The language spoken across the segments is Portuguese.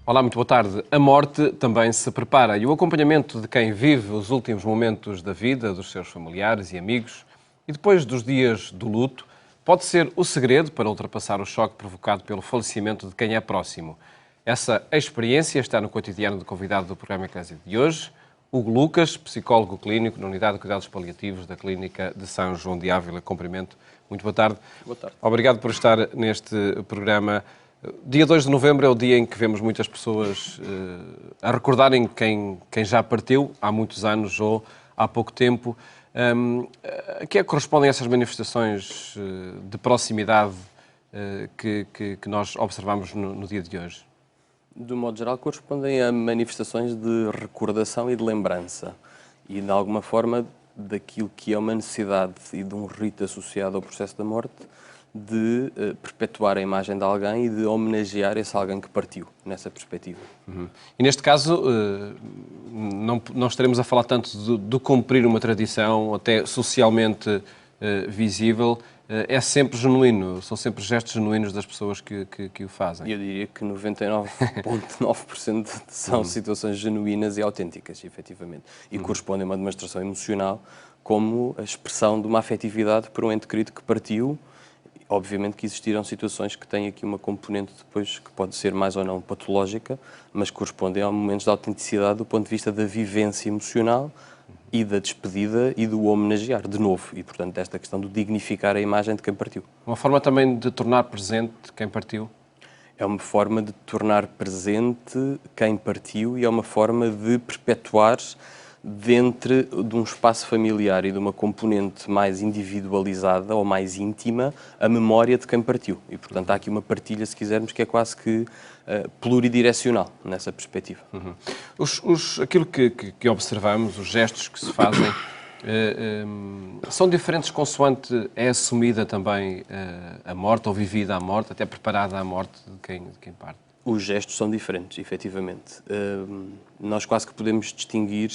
Olá, muito boa tarde. A morte também se prepara e o acompanhamento de quem vive os últimos momentos da vida, dos seus familiares e amigos, e depois dos dias do luto, pode ser o segredo para ultrapassar o choque provocado pelo falecimento de quem é próximo. Essa experiência está no cotidiano do convidado do programa Eclésia de hoje, Hugo Lucas, psicólogo clínico na Unidade de Cuidados Paliativos da Clínica de São João de Ávila. Cumprimento. Muito boa tarde. Boa tarde. Obrigado por estar neste programa. Dia 2 de novembro é o dia em que vemos muitas pessoas a recordarem quem já partiu há muitos anos ou há pouco tempo. A que é que correspondem essas manifestações de proximidade que nós observamos no dia de hoje? De um modo geral, correspondem a manifestações de recordação e de lembrança e, de alguma forma, daquilo que é uma necessidade e de um rito associado ao processo da morte de perpetuar a imagem de alguém e de homenagear esse alguém que partiu, nessa perspectiva. Uhum. E neste caso, não estaremos a falar tanto de cumprir uma tradição, até socialmente visível, é sempre genuíno, são sempre gestos genuínos das pessoas que o fazem. Eu diria que 99,9% são situações genuínas e autênticas, efetivamente, e correspondem a uma demonstração emocional como a expressão de uma afetividade por um ente querido que partiu. Obviamente que existiram situações que têm aqui uma componente depois que pode ser mais ou não patológica, mas correspondem a momentos de autenticidade do ponto de vista da vivência emocional e da despedida e do homenagear, de novo, e portanto esta questão de dignificar a imagem de quem partiu. Uma forma também de tornar presente quem partiu? É uma forma de tornar presente quem partiu e é uma forma de perpetuar dentro de um espaço familiar e de uma componente mais individualizada ou mais íntima a memória de quem partiu. E, portanto, há aqui uma partilha, se quisermos, que é quase que pluridirecional nessa perspectiva. Uhum. Aquilo que observamos, os gestos que se fazem, são diferentes consoante é assumida também a morte ou vivida a morte, até preparada a morte de quem parte? Os gestos são diferentes, efetivamente. Nós quase que podemos distinguir,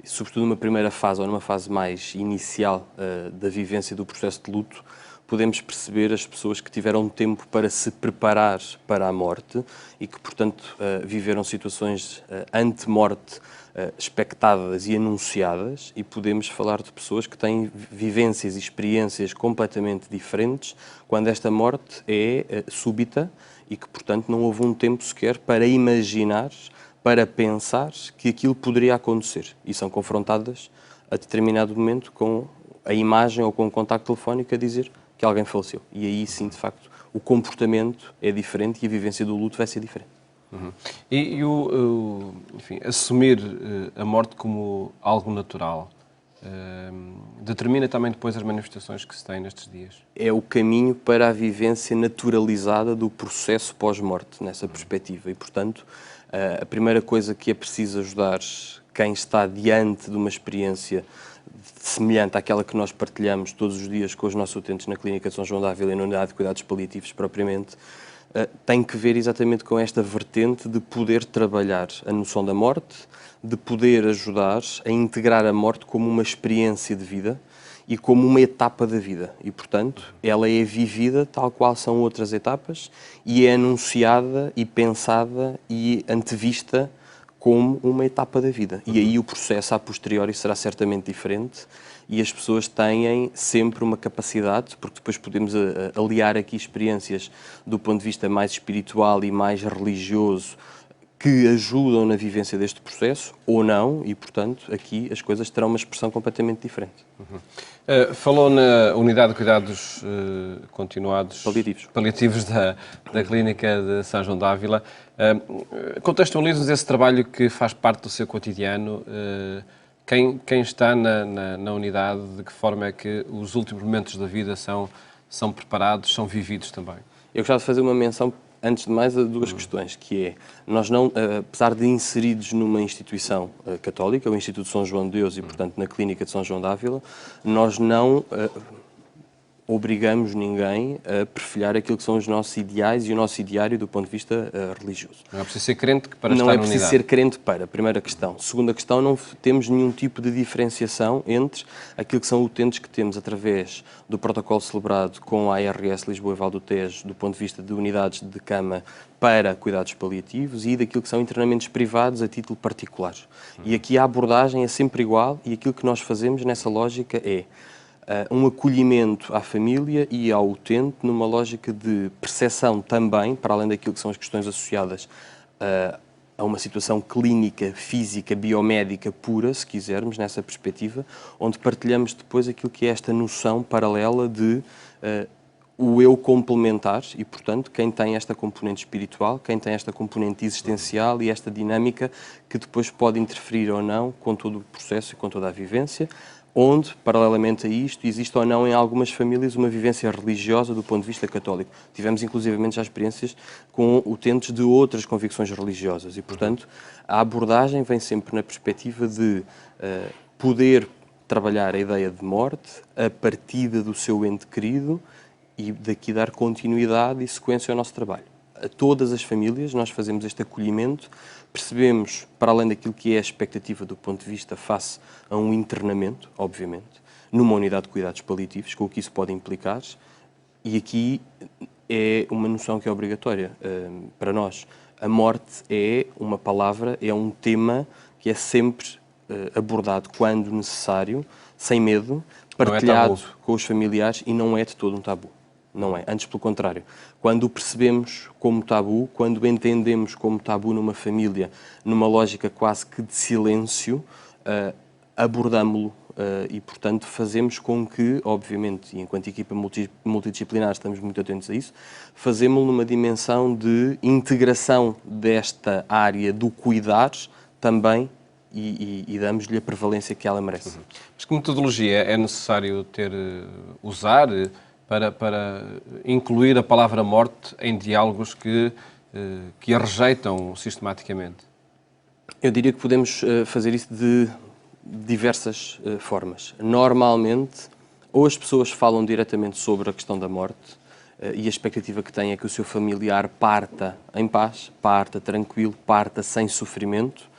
sobretudo numa primeira fase ou numa fase mais inicial da vivência do processo de luto, podemos perceber as pessoas que tiveram tempo para se preparar para a morte e que, portanto, viveram situações ante-morte expectadas e anunciadas, e podemos falar de pessoas que têm vivências e experiências completamente diferentes quando esta morte é súbita e que, portanto, não houve um tempo sequer para imaginar, para pensar que aquilo poderia acontecer, e são confrontadas a determinado momento com a imagem ou com o contacto telefónico a dizer que alguém faleceu. E aí sim, de facto, o comportamento é diferente e a vivência do luto vai ser diferente. Uhum. Enfim, assumir a morte como algo natural determina também depois as manifestações que se têm nestes dias? É o caminho para a vivência naturalizada do processo pós-morte, nessa perspectiva. E, portanto, a primeira coisa que é preciso ajudar quem está diante de uma experiência semelhante àquela que nós partilhamos todos os dias com os nossos utentes na Clínica de São João de Ávila e na Unidade de Cuidados Paliativos propriamente, tem que ver exatamente com esta vertente de poder trabalhar a noção da morte, de poder ajudar a integrar a morte como uma experiência de vida e como uma etapa da vida. E, portanto, ela é vivida tal qual são outras etapas e é anunciada e pensada e antevista como uma etapa da vida. E aí o processo a posteriori será certamente diferente e as pessoas têm sempre uma capacidade, porque depois podemos aliar aqui experiências do ponto de vista mais espiritual e mais religioso que ajudam na vivência deste processo, ou não, e, portanto, aqui as coisas terão uma expressão completamente diferente. Uhum. Falou na Unidade de Cuidados Continuados Paliativos da Clínica de São João de Ávila. Contextualiza-nos esse trabalho que faz parte do seu cotidiano. Quem está na unidade, de que forma é que os últimos momentos da vida são preparados, são vividos também? Eu gostava de fazer uma menção, antes de mais, a duas questões, que é, nós não, apesar de inseridos numa instituição católica, o Instituto São João de Deus e, portanto, na Clínica de São João de Ávila, nós não obrigamos ninguém a perfilhar aquilo que são os nossos ideais e o nosso ideário do ponto de vista religioso. Não é preciso ser crente para Não estar é na preciso unidade. ser crente para, primeira questão. Segunda questão, não temos nenhum tipo de diferenciação entre aquilo que são utentes que temos através do protocolo celebrado com a ARS Lisboa e Val do Tejo, do ponto de vista de unidades de cama para cuidados paliativos, e daquilo que são internamentos privados a título particular. E aqui a abordagem é sempre igual, e aquilo que nós fazemos nessa lógica é um acolhimento à família e ao utente numa lógica de percepção também, para além daquilo que são as questões associadas a uma situação clínica, física, biomédica pura, se quisermos, nessa perspectiva, onde partilhamos depois aquilo que é esta noção paralela de o eu complementar e, portanto, quem tem esta componente espiritual, quem tem esta componente existencial e esta dinâmica que depois pode interferir ou não com todo o processo e com toda a vivência, onde, paralelamente a isto, existe ou não em algumas famílias uma vivência religiosa do ponto de vista católico. Tivemos, inclusivamente, já experiências com utentes de outras convicções religiosas e, portanto, a abordagem vem sempre na perspectiva de poder trabalhar a ideia de morte, a partida do seu ente querido e daqui dar continuidade e sequência ao nosso trabalho. A todas as famílias nós fazemos este acolhimento, percebemos, para além daquilo que é a expectativa do ponto de vista face a um internamento, obviamente, numa unidade de cuidados paliativos, com o que isso pode implicar, e aqui é uma noção que é obrigatória para nós. A morte é uma palavra, é um tema que é sempre abordado quando necessário, sem medo, partilhado com os familiares, e não é de todo um tabu. Não é, antes pelo contrário. Quando o percebemos como tabu, quando entendemos como tabu numa família, numa lógica quase que de silêncio, abordámo-lo e, portanto, fazemos com que, obviamente, e enquanto equipa multidisciplinar estamos muito atentos a isso, fazemos-lo numa dimensão de integração desta área do cuidar também e damos-lhe a prevalência que ela merece. Mas que metodologia é necessário usar para incluir a palavra morte em diálogos que a rejeitam sistematicamente? Eu diria que podemos fazer isso de diversas formas. Normalmente, ou as pessoas falam diretamente sobre a questão da morte e a expectativa que têm é que o seu familiar parta em paz, parta tranquilo, parta sem sofrimento,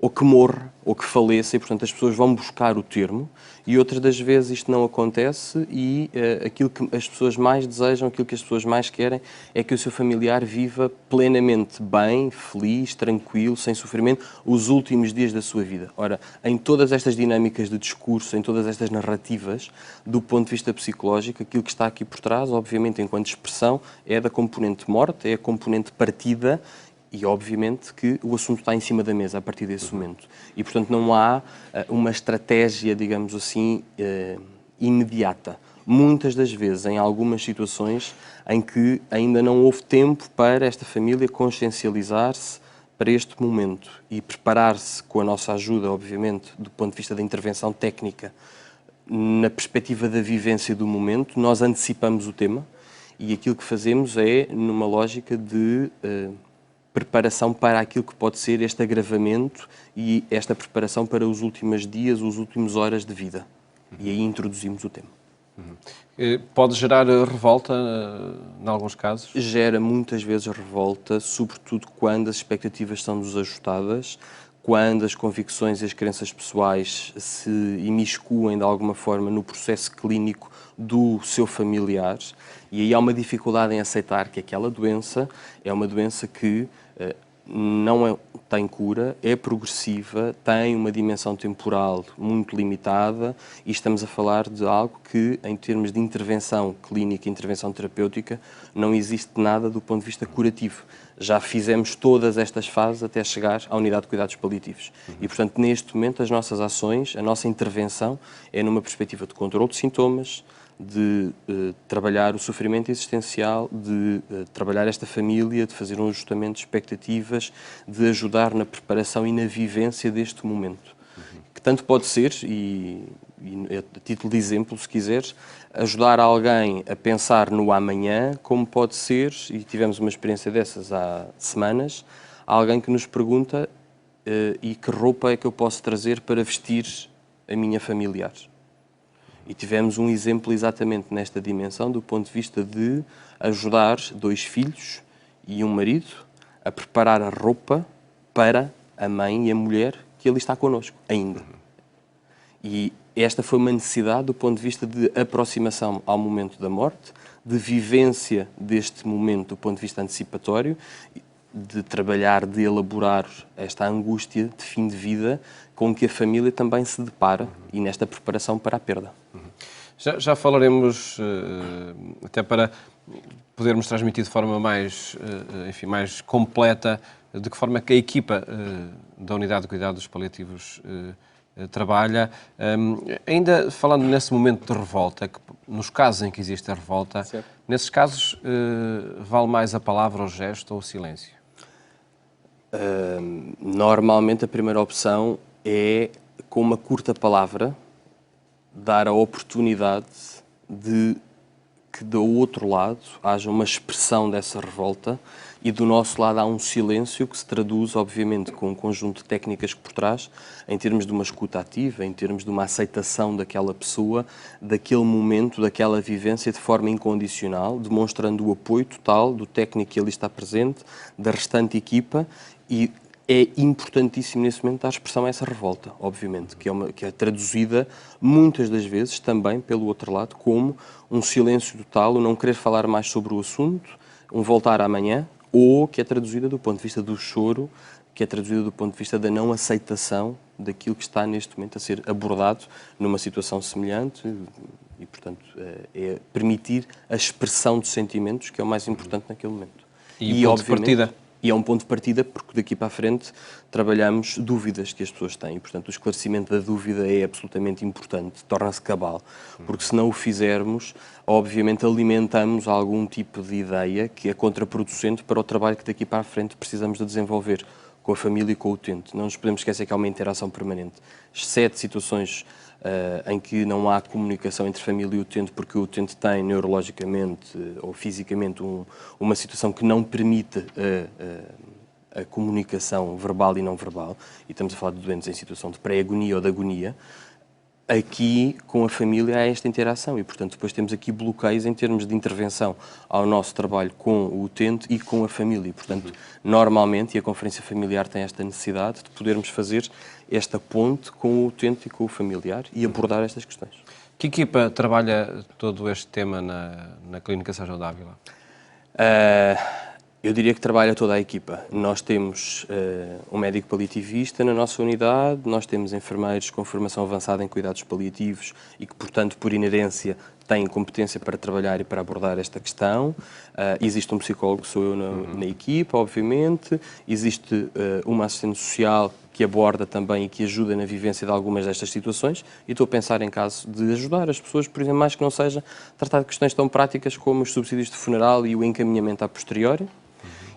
ou que morra, ou que faleça, e, portanto, as pessoas vão buscar o termo, e outras das vezes isto não acontece e aquilo que as pessoas mais desejam, aquilo que as pessoas mais querem é que o seu familiar viva plenamente bem, feliz, tranquilo, sem sofrimento, os últimos dias da sua vida. Ora, em todas estas dinâmicas de discurso, em todas estas narrativas, do ponto de vista psicológico, aquilo que está aqui por trás, obviamente, enquanto expressão, é da componente morte, é a componente partida. E, obviamente, que o assunto está em cima da mesa a partir desse momento. E, portanto, não há uma estratégia, digamos assim, imediata. Muitas das vezes, em algumas situações em que ainda não houve tempo para esta família consciencializar-se para este momento e preparar-se com a nossa ajuda, obviamente, do ponto de vista da intervenção técnica, na perspectiva da vivência do momento, nós antecipamos o tema e aquilo que fazemos é numa lógica de preparação para aquilo que pode ser este agravamento e esta preparação para os últimos dias, os últimos horas de vida. E aí introduzimos o tema. Pode gerar revolta, em alguns casos? Gera muitas vezes revolta, sobretudo quando as expectativas são desajustadas, quando as convicções e as crenças pessoais se imiscuem de alguma forma no processo clínico do seu familiar, e aí há uma dificuldade em aceitar que aquela doença é uma doença que não tem cura, é progressiva, tem uma dimensão temporal muito limitada e estamos a falar de algo que, em termos de intervenção clínica, intervenção terapêutica, não existe nada do ponto de vista curativo. Já fizemos todas estas fases até chegar à unidade de cuidados paliativos. E, portanto, neste momento, as nossas ações, a nossa intervenção é numa perspectiva de controle de sintomas, de trabalhar o sofrimento existencial, de trabalhar esta família, de fazer um ajustamento de expectativas, de ajudar na preparação e na vivência deste momento. Que tanto pode ser, e a título de exemplo, se quiseres, ajudar alguém a pensar no amanhã, como pode ser, e tivemos uma experiência dessas há semanas, alguém que nos pergunta e que roupa é que eu posso trazer para vestir a minha familiar? E tivemos um exemplo exatamente nesta dimensão, do ponto de vista de ajudar 2 filhos e um marido a preparar a roupa para a mãe e a mulher que ali está connosco, ainda. E esta foi uma necessidade do ponto de vista de aproximação ao momento da morte, de vivência deste momento do ponto de vista antecipatório, de trabalhar, de elaborar esta angústia de fim de vida com que a família também se depara e nesta preparação para a perda. Já falaremos, até para podermos transmitir de forma mais, enfim, mais completa, de que forma que a equipa da Unidade de Cuidados Paliativos trabalha. Ainda falando nesse momento de revolta, que, nos casos em que existe a revolta, certo, nesses casos vale mais a palavra, o gesto ou o silêncio? Normalmente a primeira opção é, com uma curta palavra, dar a oportunidade de que do outro lado haja uma expressão dessa revolta e do nosso lado há um silêncio que se traduz, obviamente, com um conjunto de técnicas por trás, em termos de uma escuta ativa, em termos de uma aceitação daquela pessoa, daquele momento, daquela vivência de forma incondicional, demonstrando o apoio total do técnico que ali está presente, da restante equipa, e é importantíssimo nesse momento dar expressão a essa revolta, obviamente, que é traduzida muitas das vezes também pelo outro lado como um silêncio total, o não querer falar mais sobre o assunto, um voltar amanhã, ou que é traduzida do ponto de vista do choro, que é traduzida do ponto de vista da não aceitação daquilo que está neste momento a ser abordado numa situação semelhante e, portanto, é permitir a expressão de sentimentos, que é o mais importante naquele momento. E o ponto de partida? E é um ponto de partida porque daqui para a frente trabalhamos dúvidas que as pessoas têm. Portanto, o esclarecimento da dúvida é absolutamente importante, torna-se cabal. Porque se não o fizermos, obviamente alimentamos algum tipo de ideia que é contraproducente para o trabalho que daqui para a frente precisamos de desenvolver com a família e com o utente. Não nos podemos esquecer que há uma interação permanente. Exceto situações em que não há comunicação entre família e utente, porque o utente tem neurologicamente ou fisicamente uma situação que não permite a comunicação verbal e não verbal, e estamos a falar de doentes em situação de pré-agonia ou de agonia, aqui com a família há esta interação e, portanto, depois temos aqui bloqueios em termos de intervenção ao nosso trabalho com o utente e com a família. E, portanto, normalmente, e a conferência familiar tem esta necessidade de podermos fazer esta ponte com o utente e com o familiar e abordar estas questões. Que equipa trabalha todo este tema na Clínica São João d'Ávila? Eu diria que trabalha toda a equipa. Nós temos um médico paliativista na nossa unidade, nós temos enfermeiros com formação avançada em cuidados paliativos e que, portanto, por inerência, têm competência para trabalhar e para abordar esta questão. Existe um psicólogo, que sou eu na equipa, obviamente. Existe uma assistente social que aborda também e que ajuda na vivência de algumas destas situações. E estou a pensar em caso de ajudar as pessoas, por exemplo, mais que não seja tratar de questões tão práticas como os subsídios de funeral e o encaminhamento a posteriori.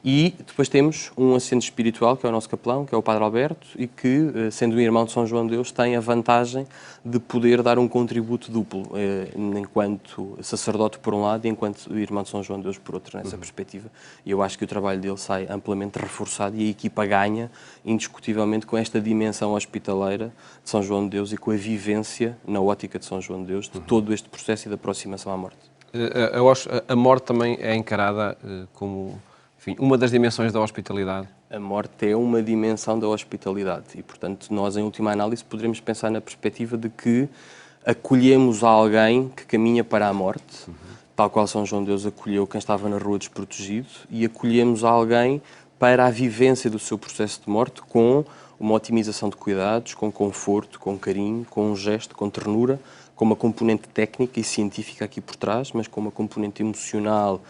E depois temos um assistente espiritual, que é o nosso capelão, que é o Padre Alberto, e que, sendo um irmão de São João de Deus, tem a vantagem de poder dar um contributo duplo, enquanto sacerdote por um lado e enquanto irmão de São João de Deus por outro, nessa perspectiva. E eu acho que o trabalho dele sai amplamente reforçado e a equipa ganha, indiscutivelmente, com esta dimensão hospitaleira de São João de Deus e com a vivência, na ótica de São João de Deus, de todo este processo e de aproximação à morte. A morte também é encarada como... Enfim, uma das dimensões da hospitalidade. A morte é uma dimensão da hospitalidade e, portanto, nós, em última análise, poderemos pensar na perspectiva de que acolhemos alguém que caminha para a morte, tal qual São João de Deus acolheu quem estava na rua desprotegido, e acolhemos alguém para a vivência do seu processo de morte com uma otimização de cuidados, com conforto, com carinho, com um gesto, com ternura, com uma componente técnica e científica aqui por trás, mas com uma componente emocional,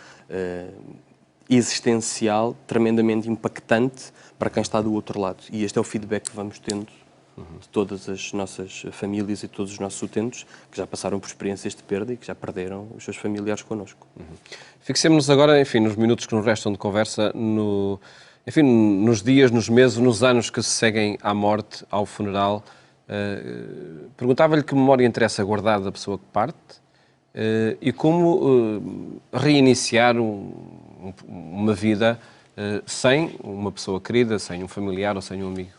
existencial, tremendamente impactante para quem está do outro lado. E este é o feedback que vamos tendo de todas as nossas famílias e todos os nossos utentes que já passaram por experiências de perda e que já perderam os seus familiares connosco. Fixemos-nos agora, enfim, nos minutos que nos restam de conversa, nos dias, nos meses, nos anos que se seguem à morte, ao funeral. Perguntava-lhe que memória interessa guardar da pessoa que parte e como reiniciar uma vida sem uma pessoa querida, sem um familiar ou sem um amigo.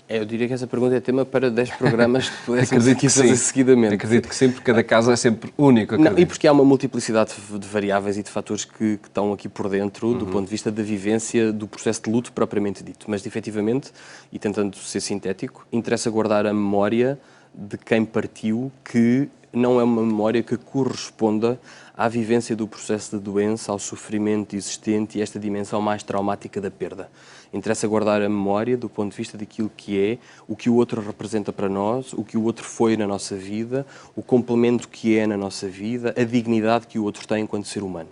Eu diria que essa pergunta é tema para 10 programas que pudéssemos aqui fazer seguidamente. Acredito que sim, porque cada caso é sempre único. Não, e porque há uma multiplicidade de variáveis e de fatores que estão aqui por dentro do ponto de vista da vivência do processo de luto propriamente dito. Mas, efetivamente, e tentando ser sintético, interessa guardar a memória de quem partiu, que não é uma memória que corresponda à vivência do processo de doença, ao sofrimento existente e esta dimensão mais traumática da perda. Interessa guardar a memória do ponto de vista daquilo que é, o que o outro representa para nós, o que o outro foi na nossa vida, o complemento que é na nossa vida, a dignidade que o outro tem enquanto ser humano.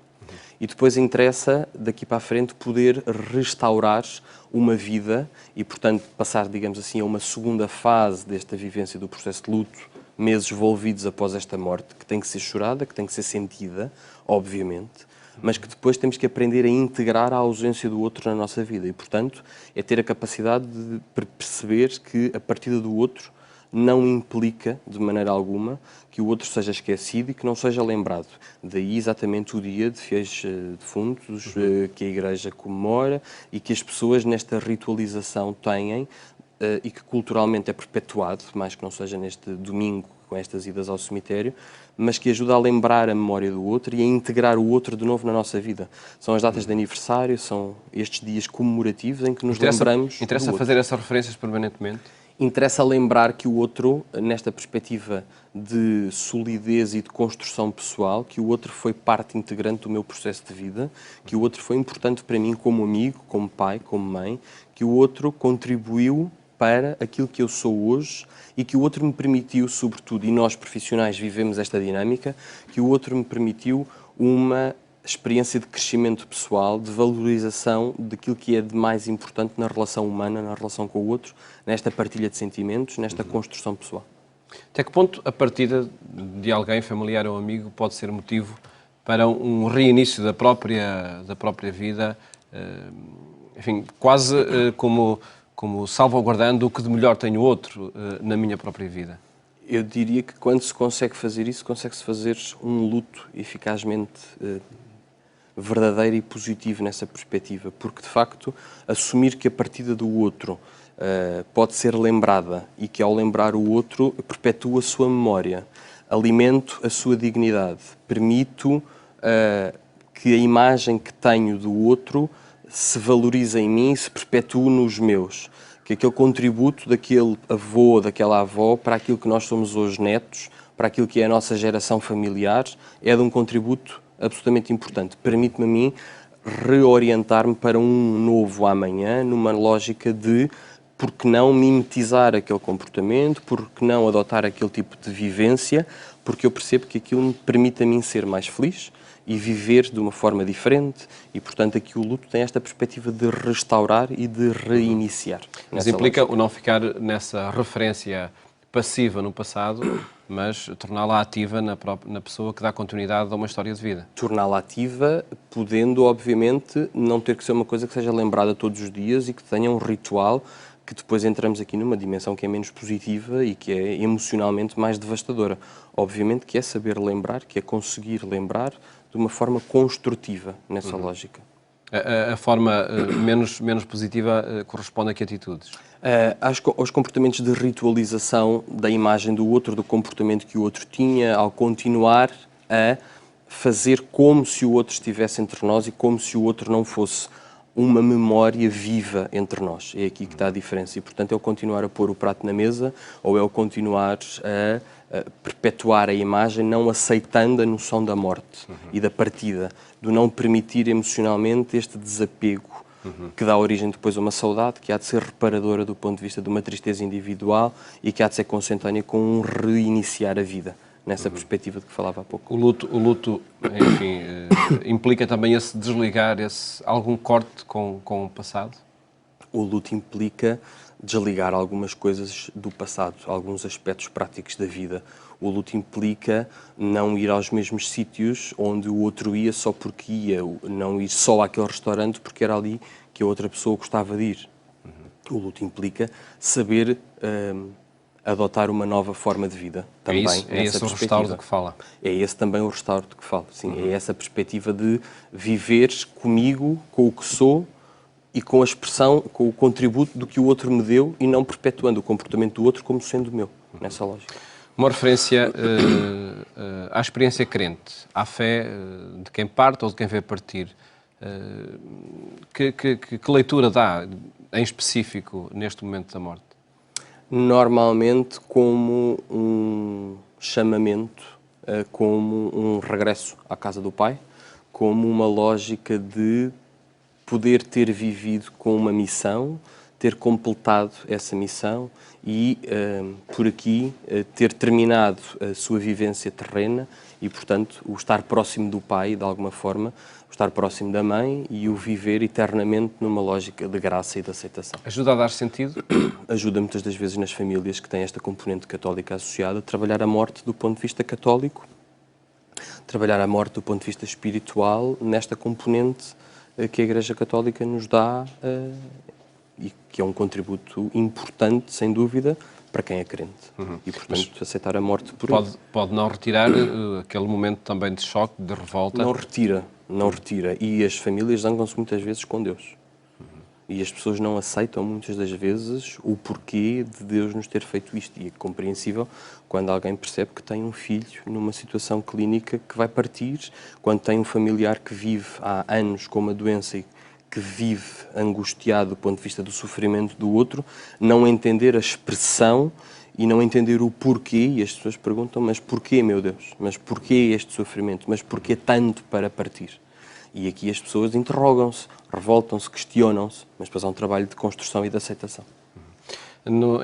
E depois interessa, daqui para a frente, poder restaurar uma vida e, portanto, passar, digamos assim, a uma segunda fase desta vivência do processo de luto, meses envolvidos após esta morte, que tem que ser chorada, que tem que ser sentida, obviamente, mas que depois temos que aprender a integrar a ausência do outro na nossa vida. E, portanto, é ter a capacidade de perceber que a partida do outro não implica, de maneira alguma, que o outro seja esquecido e que não seja lembrado. Daí exatamente o dia de fiéis defuntos que a Igreja comemora e que as pessoas nesta ritualização têm e que culturalmente é perpetuado, mais que não seja neste domingo com estas idas ao cemitério, mas que ajuda a lembrar a memória do outro e a integrar o outro de novo na nossa vida. São as datas de aniversário, são estes dias comemorativos em que nos lembramos Interessa do fazer essas referências permanentemente? Interessa lembrar que o outro, nesta perspectiva de solidez e de construção pessoal, que o outro foi parte integrante do meu processo de vida, que o outro foi importante para mim como amigo, como pai, como mãe, que o outro contribuiu para aquilo que eu sou hoje e que o outro me permitiu, sobretudo, e nós profissionais vivemos esta dinâmica, que o outro me permitiu uma experiência de crescimento pessoal, de valorização daquilo que é de mais importante na relação humana, na relação com o outro, nesta partilha de sentimentos, nesta construção pessoal. Até que ponto a partida de alguém, familiar ou amigo, pode ser motivo para um reinício da própria vida, enfim, quase como salvaguardando o que de melhor tem o outro na minha própria vida? Eu diria que quando se consegue fazer isso, consegue-se fazer um luto eficazmente verdadeiro e positivo nessa perspectiva, porque de facto assumir que a partida do outro pode ser lembrada e que ao lembrar o outro perpetua a sua memória, alimento a sua dignidade, permito que a imagem que tenho do outro se valorize em mim e se perpetue nos meus, que aquele contributo daquele avô, daquela avó para aquilo que nós somos hoje netos, para aquilo que é a nossa geração familiar, é de um contributo absolutamente importante. Permite-me a mim reorientar-me para um novo amanhã, numa lógica de por que não mimetizar aquele comportamento, por que não adotar aquele tipo de vivência, porque eu percebo que aquilo me permite a mim ser mais feliz e viver de uma forma diferente e, portanto, aqui o luto tem esta perspectiva de restaurar e de reiniciar. Mas implica o não ficar nessa referência passiva no passado, mas torná-la ativa na pessoa que dá continuidade a uma história de vida. Torná-la ativa, podendo, obviamente, não ter que ser uma coisa que seja lembrada todos os dias e que tenha um ritual, que depois entramos aqui numa dimensão que é menos positiva e que é emocionalmente mais devastadora. Obviamente que é saber lembrar, que é conseguir lembrar de uma forma construtiva nessa lógica. A forma menos positiva corresponde a que atitudes? Aos comportamentos de ritualização da imagem do outro, do comportamento que o outro tinha, ao continuar a fazer como se o outro estivesse entre nós e como se o outro não fosse uma memória viva entre nós. É aqui que está a diferença. E, portanto, é o continuar a pôr o prato na mesa ou é o continuar a perpetuar a imagem, não aceitando a noção da morte e da partida, do não permitir emocionalmente este desapego que dá origem depois a uma saudade que há de ser reparadora do ponto de vista de uma tristeza individual e que há de ser consentânea com um reiniciar a vida, nessa perspectiva de que falava há pouco. O luto enfim, implica também esse desligar, algum corte com o passado? O luto implica desligar algumas coisas do passado, alguns aspectos práticos da vida. O luto implica não ir aos mesmos sítios onde o outro ia só porque ia, não ir só àquele restaurante porque era ali que a outra pessoa gostava de ir. O luto implica saber adotar uma nova forma de vida também. É esse o restauro de que fala? É esse também o restauro de que falo, sim. É essa perspectiva de viver comigo, com o que sou, e com a expressão, com o contributo do que o outro me deu e não perpetuando o comportamento do outro como sendo meu, nessa lógica. Uma referência à experiência crente, à fé de quem parte ou de quem vê partir. Que leitura dá, em específico, neste momento da morte? Normalmente como um chamamento, como um regresso à casa do Pai, como uma lógica de poder ter vivido com uma missão, ter completado essa missão e, por aqui, ter terminado a sua vivência terrena e, portanto, o estar próximo do Pai, de alguma forma, o estar próximo da Mãe e o viver eternamente numa lógica de graça e de aceitação. Ajuda a dar sentido? Ajuda muitas das vezes nas famílias que têm esta componente católica associada a trabalhar a morte do ponto de vista católico, trabalhar a morte do ponto de vista espiritual nesta componente que a Igreja Católica nos dá e que é um contributo importante, sem dúvida, para quem é crente. E, portanto, aceitar a morte por ele. Pode não retirar aquele momento também de choque, de revolta? Não retira. E as famílias zangam-se muitas vezes com Deus. E as pessoas não aceitam muitas das vezes o porquê de Deus nos ter feito isto. E é compreensível quando alguém percebe que tem um filho numa situação clínica que vai partir, quando tem um familiar que vive há anos com uma doença e que vive angustiado do ponto de vista do sofrimento do outro, não entender a expressão e não entender o porquê. E as pessoas perguntam, mas porquê, meu Deus? Mas porquê este sofrimento? Mas porquê tanto para partir? E aqui as pessoas interrogam-se, revoltam-se, questionam-se, mas depois há um trabalho de construção e de aceitação.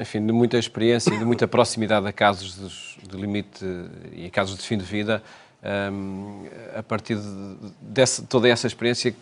Enfim, de muita experiência e de muita proximidade a casos de limite e a casos de fim de vida, a partir de toda essa experiência,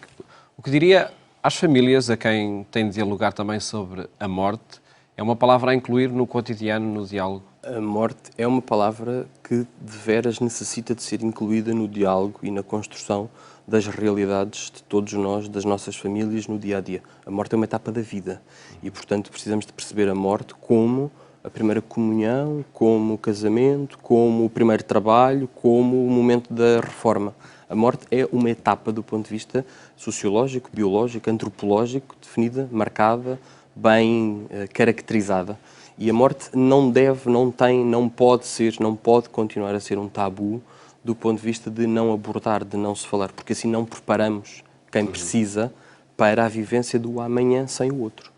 o que diria às famílias a quem tem de dialogar também sobre a morte, é uma palavra a incluir no cotidiano, no diálogo? A morte é uma palavra que de veras necessita de ser incluída no diálogo e na construção das realidades de todos nós, das nossas famílias, no dia-a-dia. A morte é uma etapa da vida e, portanto, precisamos de perceber a morte como a primeira comunhão, como o casamento, como o primeiro trabalho, como o momento da reforma. A morte é uma etapa do ponto de vista sociológico, biológico, antropológico, definida, marcada, bem caracterizada. E a morte não deve, não tem, não pode continuar a ser um tabu do ponto de vista de não abordar, de não se falar, porque assim não preparamos quem precisa para a vivência do amanhã sem o outro.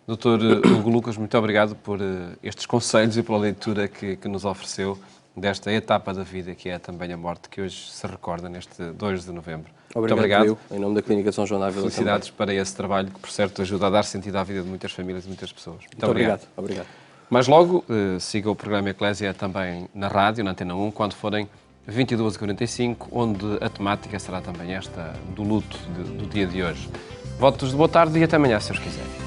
Dr. Hugo Lucas, muito obrigado por estes conselhos e pela leitura que nos ofereceu desta etapa da vida, que é também a morte, que hoje se recorda neste 2 de novembro. Muito obrigado. Em nome da Clínica São João da Ávila. Felicidades para esse trabalho que, por certo, ajuda a dar sentido à vida de muitas famílias e muitas pessoas. Muito obrigado. Mais logo, siga o programa Eclésia também na rádio, na Antena 1, quando forem 22h45, onde a temática será também esta do luto do dia de hoje. Votos de boa tarde e até amanhã, se os quiserem.